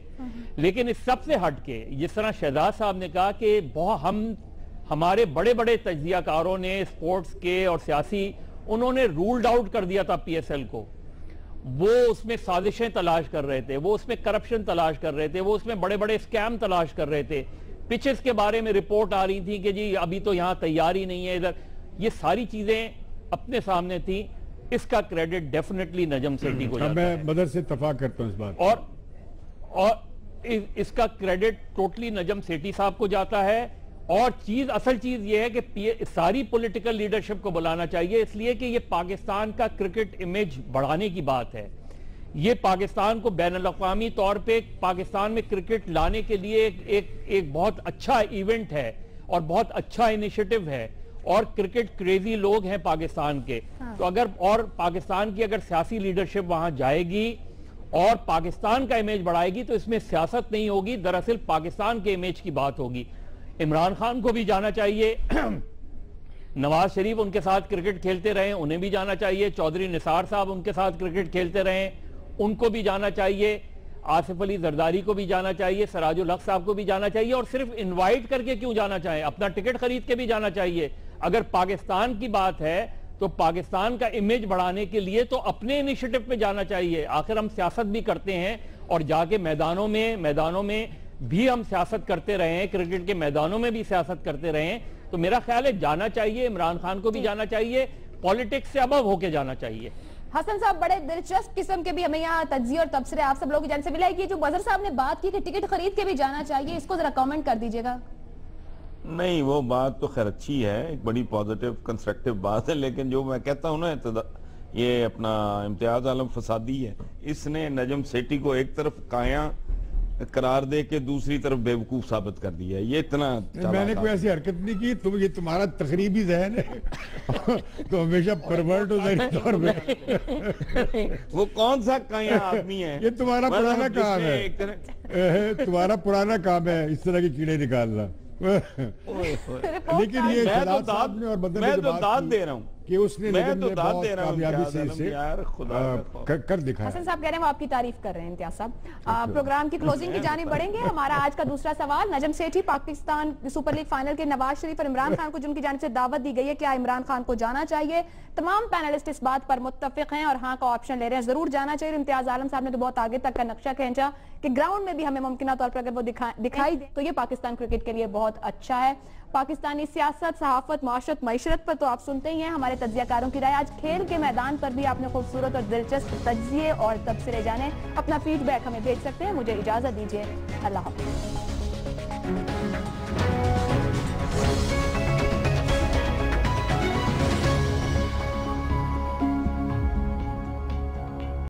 لیکن اس سب سے ہٹ کے جس طرح شہزاد صاحب نے کہا کہ ہمارے بڑے بڑے تجزیہ کاروں نے اسپورٹس کے اور سیاسی، انہوں نے رولڈ آؤٹ کر دیا تھا پی ایس ایل کو، وہ اس میں سازشیں تلاش کر رہے تھے، وہ اس میں کرپشن تلاش کر رہے تھے، وہ اس میں بڑے بڑے اسکیم تلاش کر رہے تھے، پچز کے بارے میں رپورٹ آ رہی تھی کہ جی ابھی تو یہاں تیاری نہیں ہے ادھر، یہ ساری چیزیں اپنے سامنے تھیں۔ اس کا کریڈٹ ڈیفینیٹلی نجم سیٹھی کو جاتا ہے، میں مدر سے اتفاق کرتا ہوں اس بات، اور اس کا کریڈٹ ٹوٹلی نجم سیٹھی صاحب کو جاتا ہے۔ اور اصل چیز یہ ہے کہ ساری پولیٹیکل لیڈرشپ کو بلانا چاہیے، اس لیے کہ یہ پاکستان کا کرکٹ امیج بڑھانے کی بات ہے، یہ پاکستان کو بین الاقوامی طور پہ پاکستان میں کرکٹ لانے کے لیے ایک بہت اچھا ایونٹ ہے اور بہت اچھا انیشیٹو ہے، اور کرکٹ کریزی لوگ ہیں پاکستان کے، تو اور پاکستان کی اگر سیاسی لیڈرشپ وہاں جائے گی اور پاکستان کا امیج بڑھائے گی تو اس میں سیاست نہیں ہوگی، دراصل پاکستان کے امیج کی بات ہوگی۔ عمران خان کو بھی جانا چاہیے، نواز شریف ان کے ساتھ کرکٹ کھیلتے رہے، انہیں بھی جانا چاہیے، چودھری نثار صاحب ان کے ساتھ کرکٹ کھیلتے رہے، ان کو بھی جانا چاہیے، آصف علی زرداری کو بھی جانا چاہیے، سراج الحق صاحب کو بھی جانا چاہیے، اور صرف انوائٹ کر کے کیوں جانا چاہیں، اپنا ٹکٹ خرید کے بھی جانا چاہیے۔ اگر پاکستان کی بات ہے تو پاکستان کا امیج بڑھانے کے لیے تو اپنے انیشیٹو پہ جانا چاہیے، آخر ہم سیاست بھی کرتے ہیں اور جا کے میدانوں میں بھی ہم سیاست کرتے رہے ہیں، کرکٹ کے میدانوں میں بھی سیاست کرتے رہے ہیں، تو میرا خیال ہے جانا چاہیے، عمران خان کو بھی جانا چاہیے، پالیٹکس سے ابو ہو کے جانا چاہیے۔ حسن صاحب بڑے دلچسپ قسم کے بھی ہمیں یہاں تجزیے اور تبصرے آپ سب لوگوں کی جانب سے ملا ہے کہ جو بظر صاحب نے بات کی کہ ٹکٹ خرید کے بھی جانا چاہیے، اس کو ذرا کامنٹ کر دیجئے گا۔ نہیں، وہ بات تو خیر اچھی ہے، ایک بڑی پازیٹیو کنسٹرکٹیو بات ہے، لیکن جو میں کہتا ہوں نا یہ اپنا امتیاز عالم فسادی ہے، اس نے نجم سیٹھی کو ایک طرف کایا قرار دے کے دوسری طرف بیوقوف ثابت کر دیا ہے، یہ اتنا میں نے کوئی ایسی حرکت نہیں کی، یہ تمہارا تقریبی ذہن ہے تو ہمیشہ پرورٹ ہو ذہنی طور پہ، وہ کون سا کایا آدمی ہے، یہ تمہارا پرانا کام ہے، تمہارا پرانا کام ہے اس طرح کی کیڑے نکالنا۔ لیکن یہ شہزاد صاحب نے اور بدر نے جو بات دے رہا ہوں کہ اس نے بہت کامیابی سے اسے کر دکھایا۔ حسن صاحب کہہ رہے ہیں وہ آپ کی تعریف کر رہے ہیں امتیاز صاحب۔ پروگرام کی کلوزنگ کی جانب بڑھیں گے، ہمارا آج کا دوسرا سوال، Najam Sethi Pakistan super league final کے نواز شریف اور عمران خان کو جن کی جانب سے دعوت دی گئی ہے، کیا عمران خان کو جانا چاہیے؟ تمام پینلسٹ اس بات پر متفق ہیں اور ہاں کا آپشن لے رہے ہیں، ضرور جانا چاہیے۔ امتیاز عالم صاحب نے تو بہت آگے تک کا نقشہ کھینچا کہ گراؤنڈ میں بھی ہمیں ممکنہ طور پر اگر وہ دکھائی دے تو یہ پاکستان کرکٹ کے لیے بہت اچھا ہے۔ پاکستانی سیاست، صحافت، معاشرت، معیشت پر تو آپ سنتے ہی ہیں ہمارے تجزیہ کاروں کی رائے، آج کھیل کے میدان پر بھی آپ نے خوبصورت اور دلچسپ تجزیے اور تبصرے جانے، اپنا فیڈ بیک ہمیں بھیج سکتے ہیں۔ مجھے اجازت دیجیے، اللہ حافظ۔